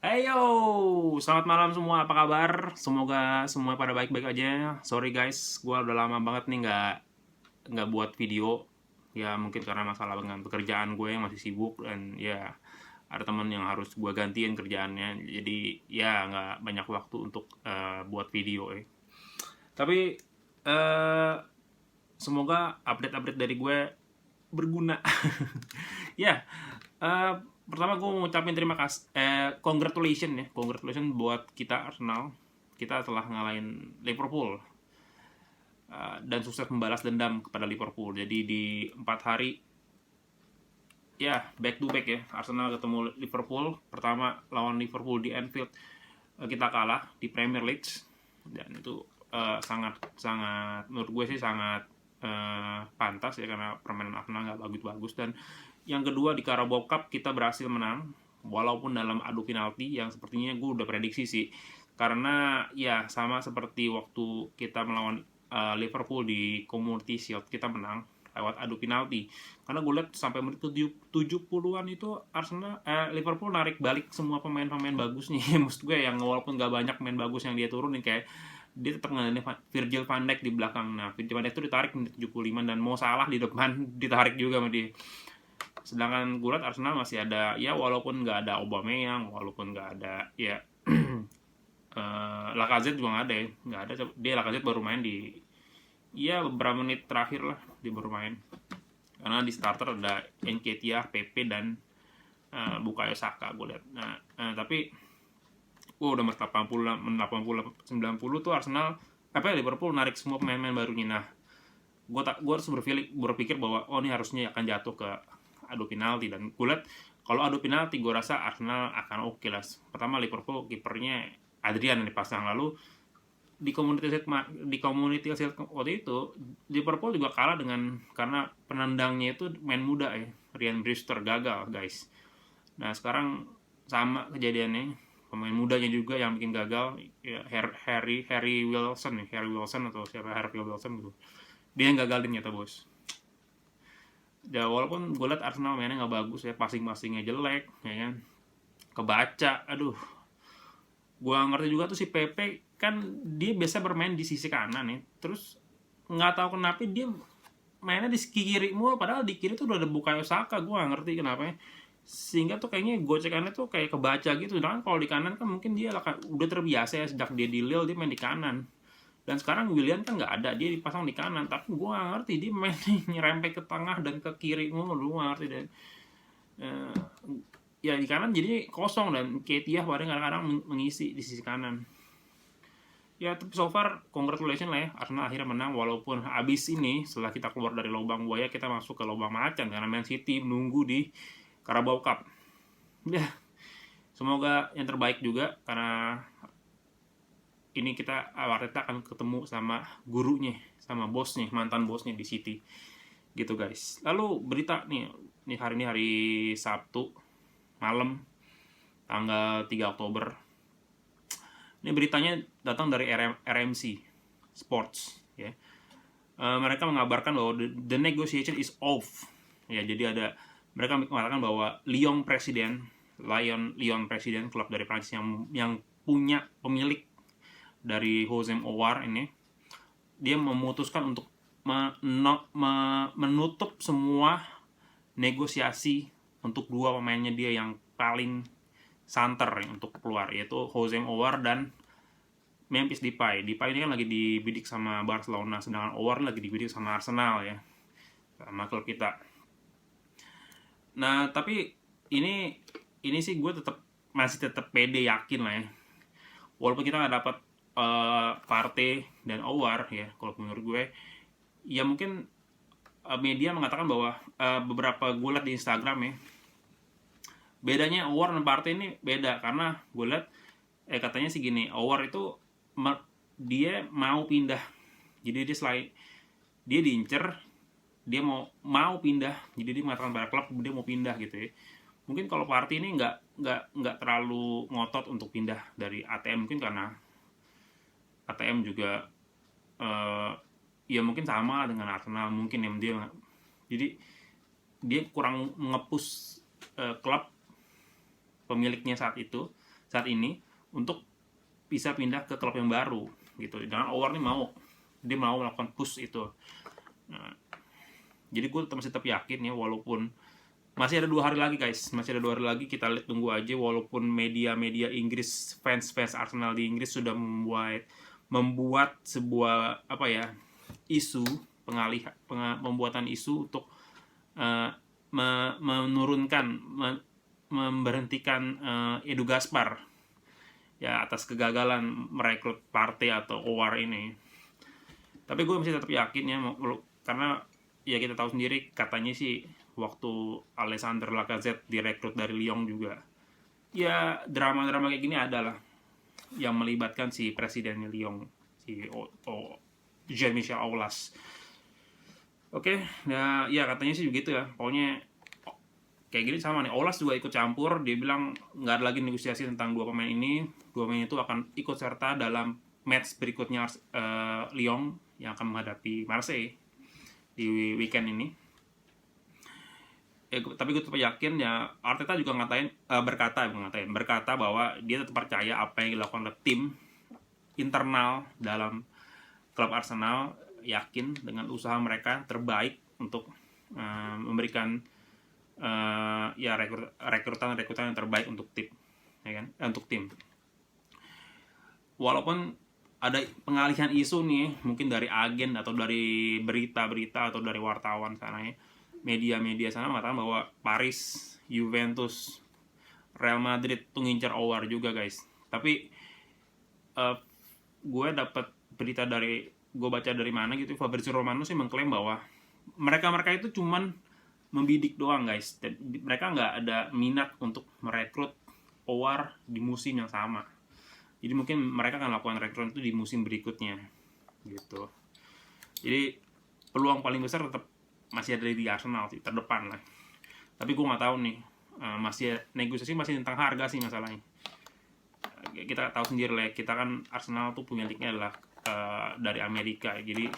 Heyo, selamat malam semua. Apa kabar? Semoga semua pada baik-baik aja. Sorry guys, gue udah lama banget nih nggak buat video. Ya mungkin karena masalah dengan pekerjaan gue yang masih sibuk dan ya ada teman yang harus gue gantiin kerjaannya. Jadi ya nggak banyak waktu untuk buat video. Tapi eh, semoga update-update dari gue berguna. Ya, eh, pertama gue mau ngucapin terima kasih, congratulations buat kita Arsenal. Kita telah ngalahin Liverpool dan sukses membalas dendam kepada Liverpool. Jadi di 4 hari, ya back to back ya, Arsenal ketemu Liverpool. Pertama lawan Liverpool di Anfield, kita kalah di Premier League dan itu sangat sangat menurut gue sih sangat pantas ya karena permainan Arsenal nggak bagus-bagus. Dan yang kedua di Carabao Cup kita berhasil menang walaupun dalam adu penalti yang sepertinya gue udah prediksi sih, karena ya sama seperti waktu kita melawan Liverpool di Community Shield, kita menang lewat adu penalti. Karena gue lihat sampai menit 70-an itu Liverpool narik balik semua pemain-pemain bagusnya. Maksud gue yang walaupun gak banyak pemain bagus yang dia turunin, kayak dia tetap ngalahin Virgil van Dijk di belakang. Nah, Virgil van Dijk itu ditarik menit 75 dan mau salah di depan ditarik juga sama dia. Sedangkan gue lihat Arsenal masih ada, ya walaupun nggak ada Aubameyang, walaupun nggak ada ya Lacazette juga nggak ada ya, nggak ada. Dia Lacazette baru main di ya beberapa menit terakhir lah dia baru main, karena di starter ada Nketiah, Pepe dan Bukayo Saka gue lihat. Tapi udah menit 80 90 tuh Arsenal Liverpool narik semua pemain-pemain barunya. Nah, gue harus berpikir bahwa ini harusnya akan jatuh ke adu penalti, dan gue lihat kalau adu penalti gue rasa Arsenal akan oke lah. Pertama Liverpool kipernya Adrian yang dipasang, lalu di Community Shield waktu itu Liverpool juga kalah karena penendangnya itu main muda ya, Ryan Brewster gagal guys. Nah sekarang sama kejadiannya, pemain mudanya juga yang bikin gagal ya, Harry Wilson atau siapa, Harry Wilson gitu, dia yang gagalin ternyata bos. Ya walaupun gue liat Arsenal mainnya nggak bagus ya, passingnya jelek ya kan, kebaca. Aduh, gue ngerti juga tuh si Pepe kan dia biasa bermain di sisi kanan ya, terus nggak tahu kenapa dia mainnya di kiri mulu, padahal di kiri tuh udah ada Bukayo Saka. Gue nggak ngerti kenapa ya, sehingga tuh kayaknya gocekannya tuh kayak kebaca gitu. Dan kalau di kanan kan mungkin dia udah terbiasa ya, sejak dia di Lille dia main di kanan, dan sekarang Willian kan nggak ada, dia dipasang di kanan. Tapi gue nggak ngerti dia main nyerempet ke tengah dan ke kiri mulu, gue nggak ngerti. Dan ya di kanan jadi kosong, dan Ketia paling kadang-kadang mengisi di sisi kanan. Ya tapi so far congratulations lah ya, Arsenal akhirnya menang. Walaupun abis ini setelah kita keluar dari lubang buaya, kita masuk ke lubang macan karena Man City menunggu di Carabao Cup. Ya semoga yang terbaik juga, karena ini Arteta akan ketemu sama gurunya, sama bosnya, mantan bosnya di City gitu guys. Lalu berita nih hari ini hari Sabtu malam tanggal 3 Oktober. Ini beritanya datang dari RMC Sports ya. Mereka mengabarkan bahwa the negotiation is off. Ya, jadi mereka mengatakan bahwa Lyon President klub dari Prancis yang punya pemilik dari Hozem Aouar ini, dia memutuskan untuk menutup semua negosiasi untuk dua pemainnya dia yang paling santer untuk keluar, yaitu Hozem Aouar dan Memphis Depay. Depay ini kan lagi dibidik sama Barcelona, sedangkan Aouar lagi dibidik sama Arsenal ya, sama klub kita. Nah tapi ini sih gue masih tetap pede, yakin lah ya, walaupun kita nggak dapat Partey dan Aouar ya. Kalau menurut gue ya mungkin media mengatakan bahwa beberapa gue liat di Instagram ya, bedanya Aouar dan Partey ini beda, karena gue liat katanya sih gini, Aouar itu dia mau pindah, jadi dia diincer, dia mau pindah, jadi dia mengatakan pada klub dia mau pindah gitu ya. Mungkin kalau Partey ini nggak terlalu ngotot untuk pindah dari ATM, mungkin karena ATM juga ya mungkin sama dengan Arsenal mungkin ya, jadi dia kurang ngepush klub pemiliknya saat saat ini untuk bisa pindah ke klub yang baru gitu. Dengan Howard nih dia mau melakukan push itu. Nah, jadi gue masih tetap yakin ya, walaupun masih ada 2 hari lagi guys, masih ada 2 hari lagi, kita lihat, tunggu aja. Walaupun media-media Inggris, fans Arsenal di Inggris sudah membuat sebuah isu pembuatan isu untuk memberhentikan Edu Gaspar ya atas kegagalan merekrut Partey atau Howard ini. Tapi gue masih tetap yakin ya, karena ya kita tahu sendiri, katanya sih waktu Alexander Lacazette direkrut dari Lyon juga, ya drama-drama kayak gini adalah yang melibatkan si presidennya Lyon, si Jean-Michel Aulas. Oke, ya katanya sih begitu ya. Pokoknya kayak gini sama nih, Aulas juga ikut campur. Dia bilang nggak ada lagi negosiasi tentang 2 pemain ini. 2 pemain itu akan ikut serta dalam match berikutnya Lyon yang akan menghadapi Marseille di weekend ini. Tapi gue tetap yakin ya, Arteta juga berkata bahwa dia tetap percaya apa yang dilakukan oleh tim internal dalam klub Arsenal, yakin dengan usaha mereka terbaik untuk memberikan rekrutan yang terbaik untuk tim, ya kan? Untuk tim. Walaupun ada pengalihan isu nih, mungkin dari agen atau dari berita-berita atau dari wartawan sana ya, media-media sana mengatakan bahwa Paris, Juventus, Real Madrid tuh ngincar Howard juga guys. Tapi gue baca dari mana gitu, Fabrizio Romano sih mengklaim bahwa mereka itu cuman membidik doang guys. Mereka nggak ada minat untuk merekrut Howard di musim yang sama. Jadi mungkin mereka akan lakukan rekrutmen itu di musim berikutnya gitu. Jadi peluang paling besar tetap masih ada di Arsenal sih, terdepan lah. Tapi gue nggak tahu nih, negosiasi masih tentang harga sih masalahnya. Kita tahu sendiri lah, kita kan Arsenal tuh pemiliknya adalah dari Amerika, jadi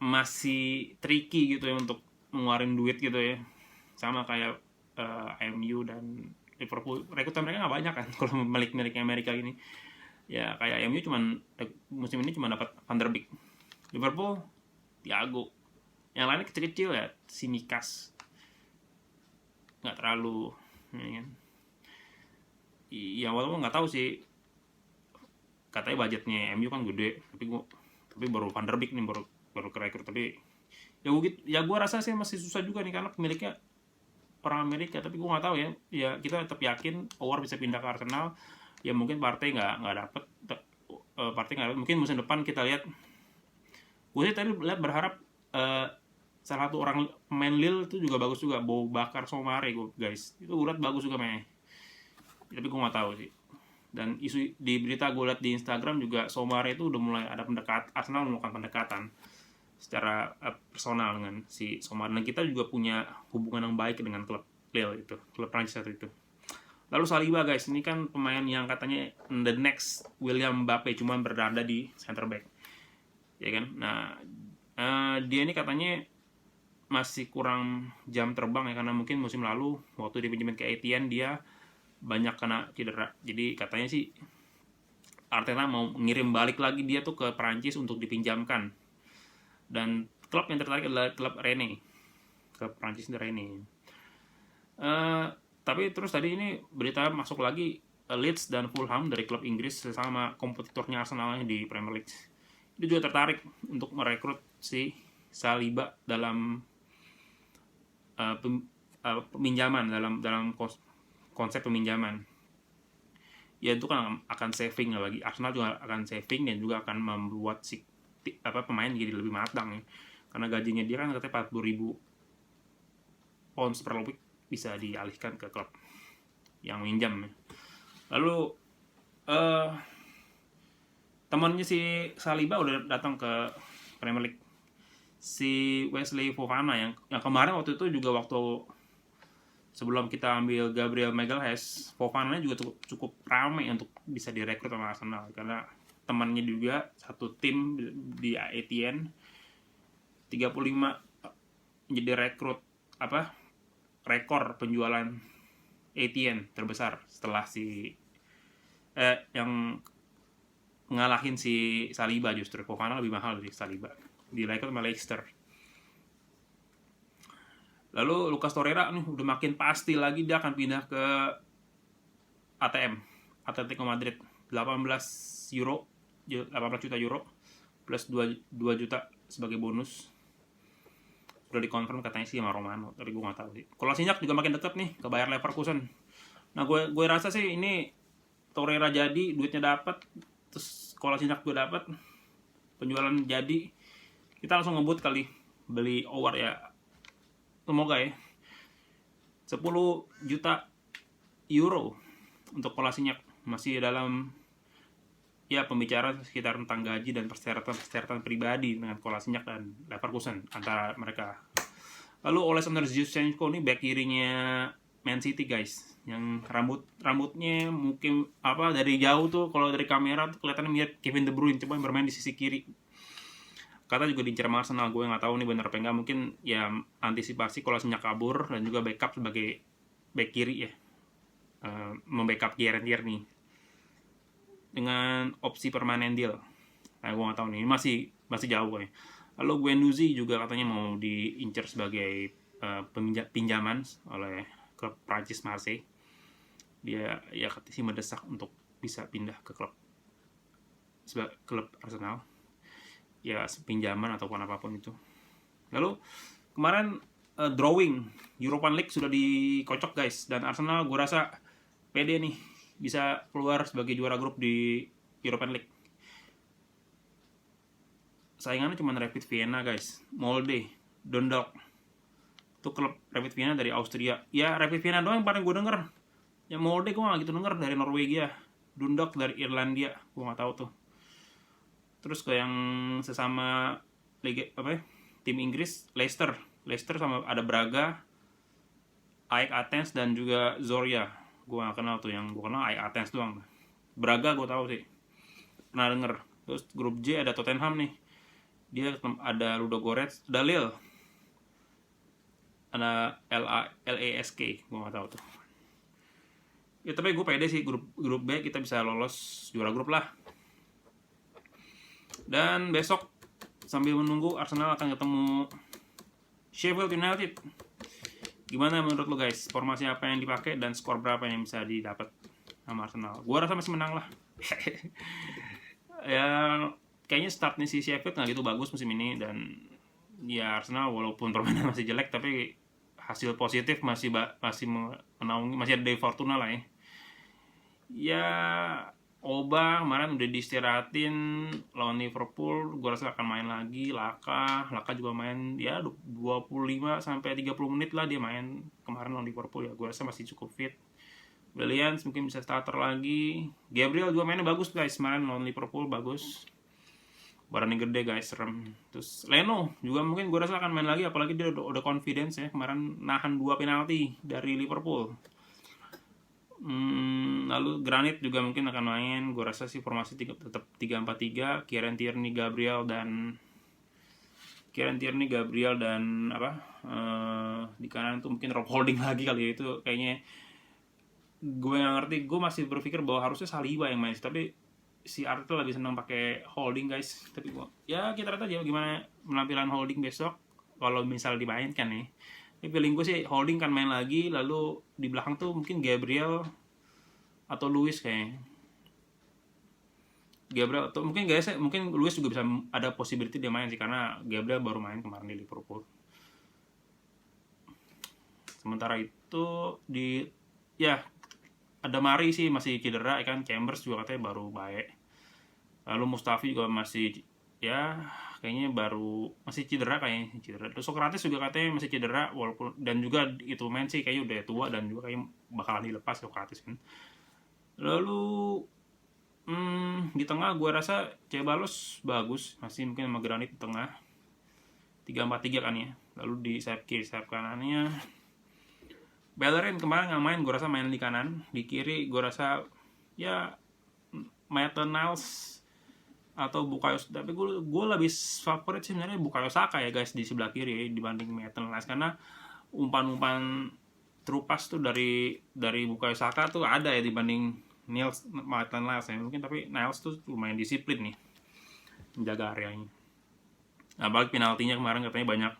masih tricky gitu ya untuk ngeluarin duit gitu ya. Sama kayak MU dan Liverpool, rekrutan mereka nggak banyak kan kalau milik Amerika gini. Ya kayak MU musim ini cuma dapat Van der Beek. Liverpool Thiago. Yang lainnya kecil-kecil ya, Simikas. Nggak terlalu, ya kan. Ya walaupun nggak tahu sih, katanya budgetnya MU kan gede, tapi baru Van der Beek nih baru kerekrut. Tapi ya gue rasa sih masih susah juga nih karena pemiliknya orang Amerika. Tapi gue nggak tahu ya. Ya kita tetap yakin Howard bisa pindah ke Arsenal. Ya mungkin Partey nggak dapet. Mungkin musim depan kita lihat. Gue sih tadi berharap salah satu orang pemain Lille itu juga bagus juga, Boubacar Soumaré guys. Itu gue liat bagus juga mainnya. Tapi gue nggak tahu sih. Dan isu di berita gue liat di Instagram juga, Soumaré itu udah mulai ada Arsenal melakukan pendekatan secara personal dengan si Soumaré. Dan kita juga punya hubungan yang baik dengan klub Lille itu, klub Prancis itu. Lalu Saliba guys, ini kan pemain yang katanya the next William Mbappe, cuman berada di center back, ya kan. Nah dia ini katanya masih kurang jam terbang ya, karena mungkin musim lalu waktu dipinjemin ke Etienne dia banyak kena cedera. Jadi katanya sih Arteta mau ngirim balik lagi dia tuh ke Prancis untuk dipinjamkan. Dan klub yang tertarik adalah klub Rennes, klub Prancis di Rennes. Tapi terus tadi ini berita masuk lagi, Leeds dan Fulham dari klub Inggris sesama kompetitornya Arsenal di Premier League, itu juga tertarik untuk merekrut si Saliba dalam peminjaman, dalam konsep peminjaman. Ya itu kan akan saving lagi. Arsenal juga akan saving dan juga akan membuat pemain jadi lebih matang ya. Karena gajinya dia kan katanya 40.000 pounds per week bisa dialihkan ke klub yang minjam ya. Lalu temannya si Saliba udah datang ke Premier League, si Wesley Fofana yang kemarin waktu itu juga, waktu sebelum kita ambil Gabriel Magalhaes, Fofana juga cukup ramai untuk bisa direkrut sama Arsenal karena temannya juga satu tim di Etienne. 35 jadi rekor penjualan ATN terbesar setelah si yang ngalahin si Saliba. Justru Fofana lebih mahal dari Saliba, direkrut sama Leicester. Lalu Lucas Torreira nih udah makin pasti lagi dia akan pindah ke ATM, Atletico Madrid. 18 juta euro plus 2 juta sebagai bonus. Udah dikonfirm katanya sih sama Romano, tapi gue nggak tahu sih. Kolasinac juga makin deket nih ke Bayer Leverkusen. Nah gue rasa sih ini Torreira jadi, duitnya dapat, terus Kolasinac juga dapat, penjualan jadi, kita langsung ngebut kali beli Over ya. Semoga ya 10 juta euro untuk Kolasinac. Masih dalam ya pembicaraan sekitar tentang gaji dan persyaratan pribadi dengan Kolasinac dan Leverkusen antara mereka. Lalu Alexander Zinchenko nih back kirinya Man City guys, yang rambutnya mungkin apa dari jauh tuh kalau dari kamera tuh kelihatannya mirip Kevin De Bruyne, coba bermain di sisi kiri. Kata juga diincar Arsenal, gue nggak tahu nih bener apa enggak, mungkin ya antisipasi kalau Kolasinac kabur dan juga backup sebagai back kiri ya, membackup Kieran Tierney dengan opsi permanen deal. Nah gue nggak tahu nih, masih jauh ya. Lalu Guendouzi juga katanya mau diincar sebagai pinjaman oleh klub Prancis Marseille. Dia ya katanya sih mendesak untuk bisa pindah ke klub Arsenal. Ya pinjaman ataupun apapun itu. Lalu kemarin drawing European League sudah dikocok guys, dan Arsenal gue rasa pede nih bisa keluar sebagai juara grup di European League. Saingannya cuma Rapid Vienna guys, Molde, Dundalk. Itu klub Rapid Vienna dari Austria. Ya Rapid Vienna doang yang paling gue denger. Ya Molde gue gak gitu denger, dari Norwegia. Dundalk dari Irlandia, gue gak tahu tuh. Terus ke yang sesama liga apa ya, tim Inggris, Leicester sama ada Braga, AEK Athens dan juga Zorya. Gue gak kenal tuh, yang gue kenal AEK Athens doang. Braga gue tahu sih, pernah denger. Terus grup J ada Tottenham nih, dia ada Ludogorets, ada Lille, ada LASK, gue gak tahu tuh. Ya tapi gue pede sih, grup B kita bisa lolos juara grup lah. Dan besok sambil menunggu Arsenal akan ketemu Sheffield United. Gimana menurut lo guys? Formasi apa yang dipakai dan skor berapa yang bisa didapat sama Arsenal? Gua rasa masih menang lah. Ya kayaknya startnya si Sheffield nggak gitu bagus musim ini, dan ya Arsenal walaupun permainan masih jelek tapi hasil positif masih menaungi, masih ada Dave Fortuna lah ya. Ya Oba kemarin udah diistirahatin lawan Liverpool, gue rasa akan main lagi. Laka juga main ya 25 sampai 30 menit lah dia main kemarin lawan Liverpool ya, gue rasa masih cukup fit. Williams mungkin bisa starter lagi. Gabriel juga mainnya bagus guys, kemarin lawan Liverpool bagus. Badannya gede guys, serem. Terus Leno juga mungkin gue rasa akan main lagi, apalagi dia udah confidence ya, kemarin nahan 2 penalti dari Liverpool. Lalu Granit juga mungkin akan main. Gue rasa sih formasi tetap 3-4-3. Kieran Tierney, Gabriel dan apa di kanan tuh mungkin Rob Holding lagi kali ya. Itu kayaknya gue nggak ngerti. Gue masih berpikir bahwa harusnya Saliba yang main, tapi si Arteta lebih senang pakai Holding guys. Tapi gue ya kita lihat aja gimana penampilan Holding besok kalau misal dimainkan nih. Ini feeling gue sih Holding kan main lagi, lalu di belakang tuh mungkin Gabriel atau Luis kayaknya. Gabriel atau mungkin Luis juga bisa ada possibility dia main sih, karena Gabriel baru main kemarin di Liverpool. Sementara itu ada Mari sih masih cedera ya kan, Chambers juga katanya baru baik. Lalu Mustafi juga masih kayaknya masih cedera kayaknya. Terus Sokrates juga katanya masih cedera, walaupun dan juga itu main sih kayaknya udah tua dan juga kayaknya bakalan dilepas Sokrates kan. Lalu di tengah gue rasa Ceballos bagus, masih mungkin sama Granit di tengah 3-4-3 kan ya. Lalu di sayap kiri, sayap kanannya Bellerin kemarin nggak main, gue rasa main di kanan. Di kiri gue rasa ya Maitland Niles atau Bukayo, tapi gue lebih favorit sih sebenarnya Bukayo Saka ya guys di sebelah kiri dibanding Maitland Niles, karena umpan-umpan true pass tuh dari Bukayo Saka tuh ada ya dibanding Maitland Niles ya mungkin, tapi Niles tuh lumayan disiplin nih menjaga areanya. Nah, balik penaltinya kemarin katanya banyak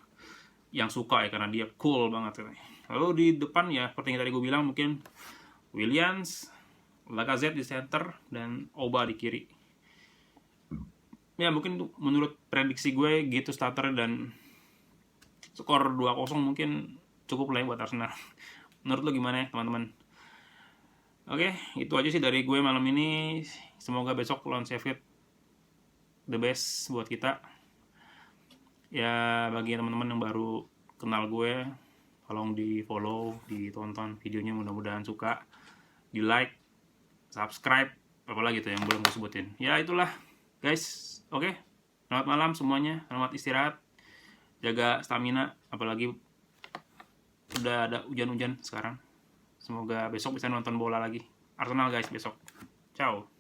yang suka ya karena dia cool banget katanya. Lalu di depan ya seperti yang tadi gue bilang, mungkin Williams, Lacazette di center, dan Oba di kiri. Ya mungkin menurut prediksi gue gitu starter, dan skor 2-0 mungkin cukup lah ya buat Arsenal. Menurut lo gimana ya teman-teman? Oke, itu aja sih dari gue malam ini. Semoga besok lawan Sheffield the best buat kita. Ya bagi teman-teman yang baru kenal gue, tolong di follow, ditonton videonya, mudah-mudahan suka, di like, subscribe, apalagi tuh yang belum gue sebutin. Ya itulah guys. Oke, selamat malam semuanya, selamat istirahat, jaga stamina, apalagi udah ada hujan-hujan sekarang. Semoga besok bisa nonton bola lagi. Arsenal guys besok. Ciao.